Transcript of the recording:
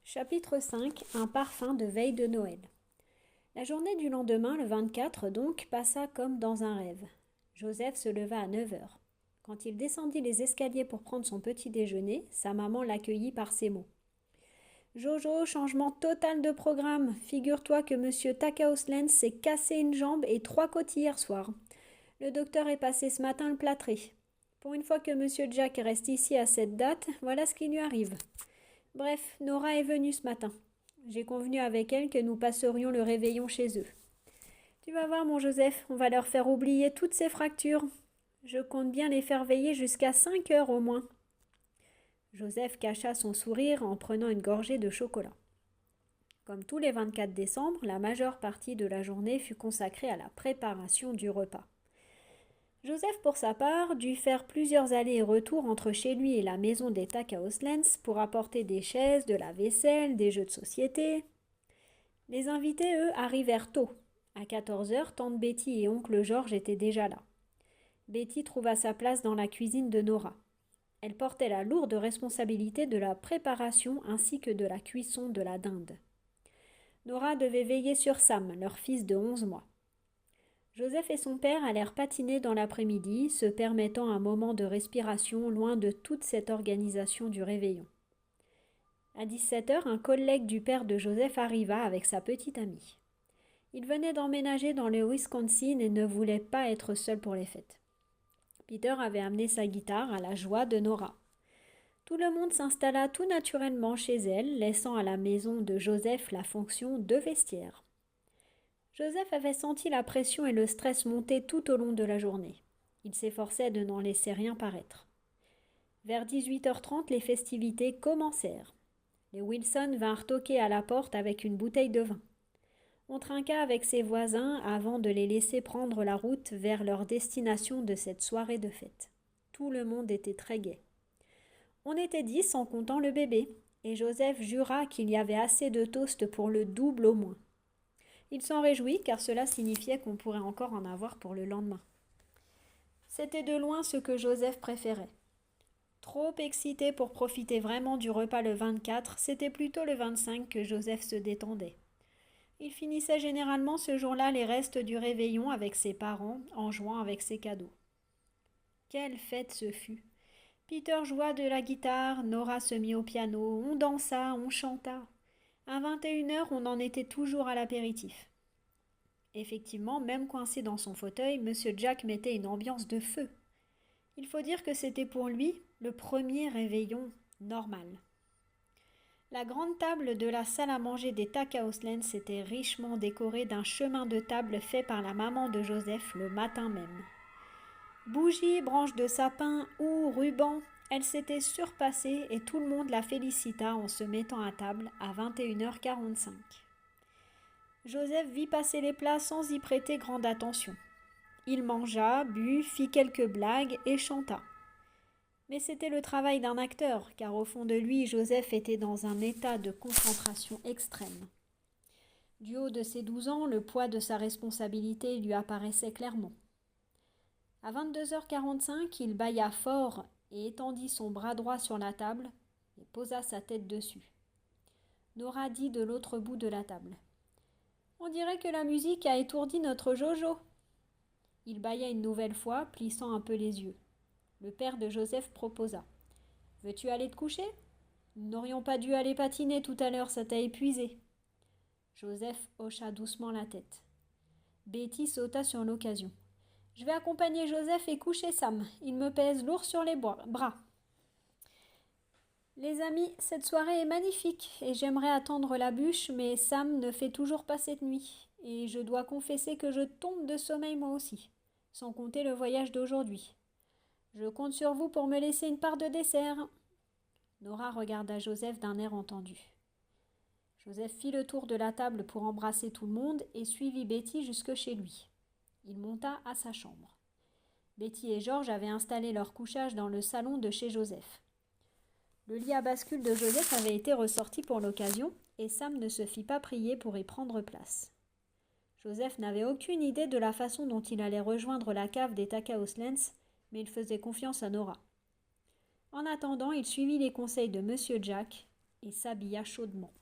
Chapitre 5. Un parfum de veille de Noël. La journée du lendemain, le 24 donc, passa comme dans un rêve. Joseph se leva à 9 heures. Quand il descendit les escaliers pour prendre son petit déjeuner, sa maman l'accueillit par ces mots. « Jojo, changement total de programme. Figure-toi que monsieur Takaoslen s'est cassé une jambe et 3 côtes hier soir. Le docteur est passé ce matin le plâtrer. Pour une fois que monsieur Jack reste ici à cette date, voilà ce qui lui arrive. Bref, Nora est venue ce matin. J'ai convenu avec elle que nous passerions le réveillon chez eux. Tu vas voir, mon Joseph, on va leur faire oublier toutes ces fractures. Je compte bien les faire veiller jusqu'à 5 heures au moins. » Joseph cacha son sourire en prenant une gorgée de chocolat. Comme tous les 24 décembre, la majeure partie de la journée fut consacrée à la préparation du repas. Joseph, pour sa part, dut faire plusieurs allers et retours entre chez lui et la maison des Takaoslens pour apporter des chaises, de la vaisselle, des jeux de société. Les invités, eux, arrivèrent tôt. À 14 heures, tante Betty et oncle George étaient déjà là. Betty trouva sa place dans la cuisine de Nora. Elle portait la lourde responsabilité de la préparation ainsi que de la cuisson de la dinde. Nora devait veiller sur Sam, leur fils de 11 mois. Joseph et son père allèrent patiner dans l'après-midi, se permettant un moment de respiration loin de toute cette organisation du réveillon. À 17 heures, un collègue du père de Joseph arriva avec sa petite amie. Il venait d'emménager dans le Wisconsin et ne voulait pas être seul pour les fêtes. Peter avait amené sa guitare à la joie de Nora. Tout le monde s'installa tout naturellement chez elle, laissant à la maison de Joseph la fonction de vestiaire. Joseph avait senti la pression et le stress monter tout au long de la journée. Il s'efforçait de n'en laisser rien paraître. Vers 18h30, les festivités commencèrent. Les Wilson vinrent toquer à la porte avec une bouteille de vin. On trinqua avec ses voisins avant de les laisser prendre la route vers leur destination de cette soirée de fête. Tout le monde était très gai. On était 10 en comptant le bébé, et Joseph jura qu'il y avait assez de toast pour le double au moins. Il s'en réjouit car cela signifiait qu'on pourrait encore en avoir pour le lendemain. C'était de loin ce que Joseph préférait. Trop excité pour profiter vraiment du repas le 24, c'était plutôt le 25 que Joseph se détendait. Il finissait généralement ce jour-là les restes du réveillon avec ses parents, en jouant avec ses cadeaux. Quelle fête ce fut! Peter joua de la guitare, Nora se mit au piano, on dansa, on chanta. À 21h, on en était toujours à l'apéritif. Effectivement, même coincé dans son fauteuil, monsieur Jack mettait une ambiance de feu. Il faut dire que c'était pour lui le premier réveillon normal. La grande table de la salle à manger des Takaoslens était richement décorée d'un chemin de table fait par la maman de Joseph le matin même. Bougies, branches de sapin ou rubans, elle s'était surpassée et tout le monde la félicita en se mettant à table à 21h45. Joseph vit passer les plats sans y prêter grande attention. Il mangea, but, fit quelques blagues et chanta. Mais c'était le travail d'un acteur, car au fond de lui, Joseph était dans un état de concentration extrême. Du haut de ses 12 ans, le poids de sa responsabilité lui apparaissait clairement. À 22h45, il bâilla fort et étendit son bras droit sur la table et posa sa tête dessus. Nora dit de l'autre bout de la table. « On dirait que la musique a étourdi notre Jojo. » Il bâilla une nouvelle fois, plissant un peu les yeux. Le père de Joseph proposa. « Veux-tu aller te coucher ? Nous n'aurions pas dû aller patiner tout à l'heure, ça t'a épuisé. » Joseph hocha doucement la tête. Betty sauta sur l'occasion. « Je vais accompagner Joseph et coucher Sam. Il me pèse lourd sur les bras. » Les amis, cette soirée est magnifique et j'aimerais attendre la bûche, mais Sam ne fait toujours pas cette nuit. Et je dois confesser que je tombe de sommeil moi aussi, sans compter le voyage d'aujourd'hui. Je compte sur vous pour me laisser une part de dessert. Nora regarda Joseph d'un air entendu. Joseph fit le tour de la table pour embrasser tout le monde et suivit Betty jusque chez lui. Il monta à sa chambre. Betty et George avaient installé leur couchage dans le salon de chez Joseph. Le lit à bascule de Joseph avait été ressorti pour l'occasion et Sam ne se fit pas prier pour y prendre place. Joseph n'avait aucune idée de la façon dont il allait rejoindre la cave des Takaoslens, mais il faisait confiance à Nora. En attendant, il suivit les conseils de monsieur Jack et s'habilla chaudement.